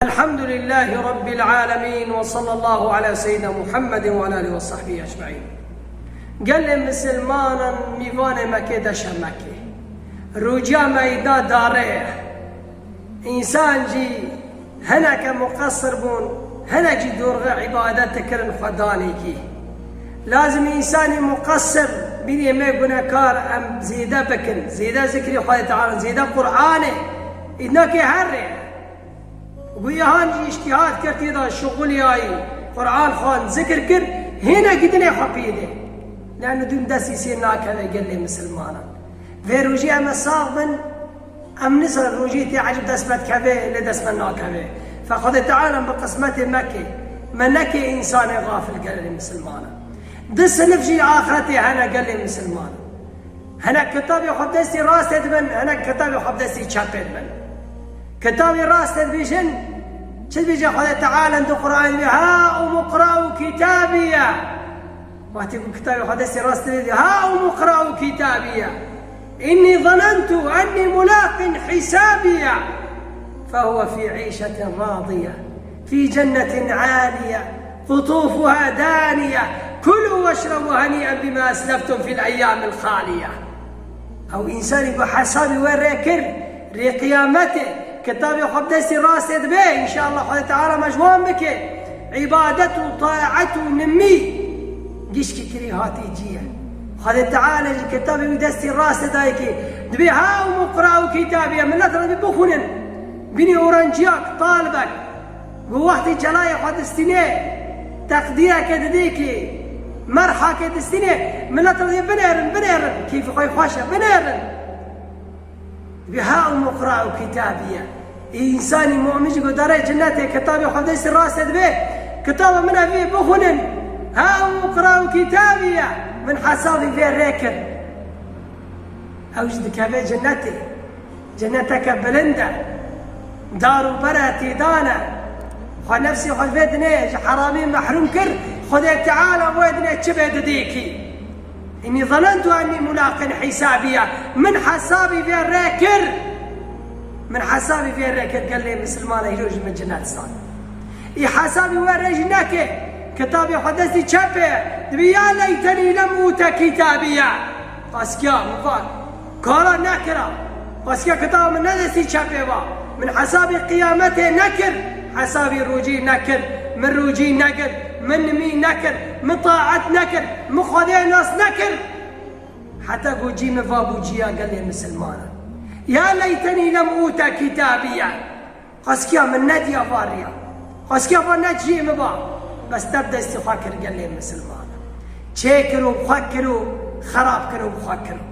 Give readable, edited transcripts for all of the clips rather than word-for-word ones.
الحمد لله رب العالمين وصلى الله على سيدنا محمد وعلى آله وصحبه أجمعين. قال مسلمانا ميوان مكة دشا مكة رجا ميدا داره إنسان جي هناك مقصر بون هنا جي دورغ عبادات كرن خداني كي لازم إنسان مقصر بني ما بنكار أم زيدا بكن زيدا ذكري الله تعالى زيدا قرآنه إنك هره وياهان اجتهاد كرت إذا الشغل ياي قرآن خان ذكر كر هنا قدنا حقيده لأنه دون دس يصير كذا قال لي مسلمانا في روجي أما صاغبن أم نصر روجي تعجب دسمت كذا لدسمت ناكذا فقد تعالى بقسمة مكة منك إنسان غافل قال لي مسلمانا دس نفجي آخرتي هنا قال لي مسلمانا هنا كتاب يخب دستي راس تدمن هنا كتاب يخب دستي شاب تدمن كتابي راس تدبيشن شد بيجي خذ تعالى عند القرآن ها اقرأوا كتابيا واتيكم كتابي خذ راس تدبيشن ها اقرأوا كتابيا إني ظننت أني ملاق حسابيا فهو في عيشة راضية في جنة عالية قطوفها دانية كلوا واشربوا هنيئا بما أسلفتم في الأيام الخالية. أو إنسان يقول حسابي وين ريكر ري قيامته كتابي وخبدسي راس يدبيه إن شاء الله خذ تعالى مجموعا بك عبادته وطاعته ونمي جيش كتري هاتي جيه خذ تعالى كتابي ودستي راس دايكي دبي ها ومقرأ كتابي من نظر ببخونن بني أورانجياك طالبك ووقتي جلاي خذ استنيه تقديرك تديكي مرحك تستنيه من نظر بنيرن كيف خوي خوشة بنيرن بها مقرأ كتابيا إنساني مؤمن يقول داري جناتي كتابي وخديس الراس به كتاب منها فيه بخنن ها مقرأ كتابيا من حسابي فيه ريكر أوجد كابي جنتك بلندا دار براتي دانا خذ نفسي خذ فيدني حرامي محروم كر خذ تعالى ويدني تشبه ديكي إني ظننت أني ملاق حسابيا من حسابي في الريكر من حسابي في الريكر قال لي مسلمان يجوز من جنات صار إي حسابي ورجناك كتابي حدثي شابه دبي يا ليتني لم أوت كتابيا قاسكيا مفاد قال نكرا قاسكيا كتاب من ندسي شابه من حسابي قيامته نكر حسابي روجي نكر من روجي نكر من مي نكر من طاعت نكر من خذي ناس نكر حتى قوجي مفابو جيا قال لي مسلمانا يا ليتني لم أوت كتابيا قاسكيا من ندي أفاريا قاسكيا فنجي مبا بس تبدأ استفكر قال لي مسلمانا شيكروا بخكروا خراب كروا بخكروا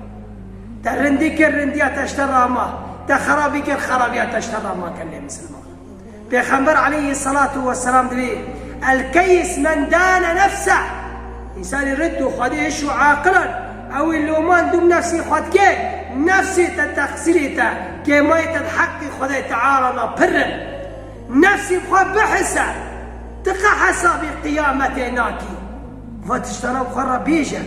ترنديك الرندية تشترى ما تخرابيك الخرابية تشترى ما قال لي مسلمانا بيخبر عليه الصلاة والسلام دبي الكيس من دان نفسه إنسان يرد وخديش وعاقلا أو اللومان دوم نفسي خد كي نفسي تتخسريته كي ما يتحقق خدي تعالى نبرن نفسي بخد بحسه تقع حسابي قيامته ناكي فتشترى بخرى بيجا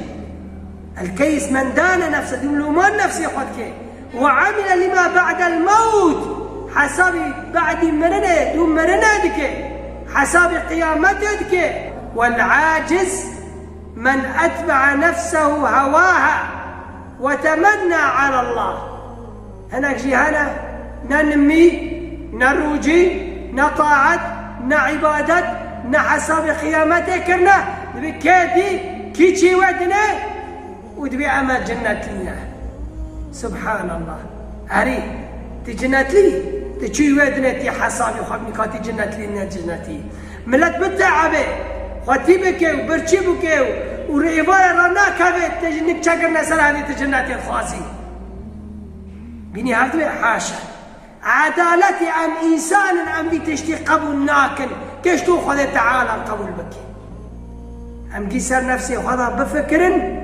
الكيس من دان نفسه دوم اللومان نفسي خد كي وعمل لما بعد الموت حسابي بعد مرنة دوم مرنة دكي حساب قيامتك. والعاجز من أتبع نفسه هواها وتمنى على الله هناك جهانا ننمي نروجي نطاعت نعبادت نحساب قيامتك كرنا بكادي كيتشي ودنا ودبي أما جنة لنا سبحان الله أري تجنت لي تشي ودنتي حسابي وخبني كاتي جنت لي جنتي ملت بتعبه خاتي بكيو برشي بكيو وريفايا رانا كابت تجنك شكرنا سلامي تجنتي الخاصي بني هذا حاشا عدالتي أم إنسان أم بتشتي قبول ناكن كشتو خذ تعالى قبول بكي أم قيسر نفسي وخذا بفكرن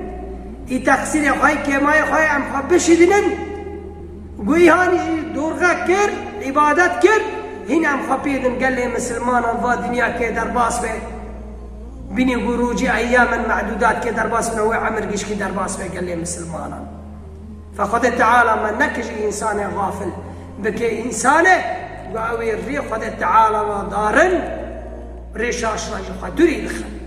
يتخسر خاي كما يخاي أم خبشدنن قوي هاني دورغا كر عبادات كر هنا مخبيدن قال لي مسلمان انفا دنيا كي درباس به بني قروجي اياما معدودات كي درباس من هو عمر قيش كي درباس به قال لي مسلمان فقد تعالى من نكج انسان غافل بكي انسانه وأوي الري خد تعالى ودارن ريشاش راجل خدوري دخل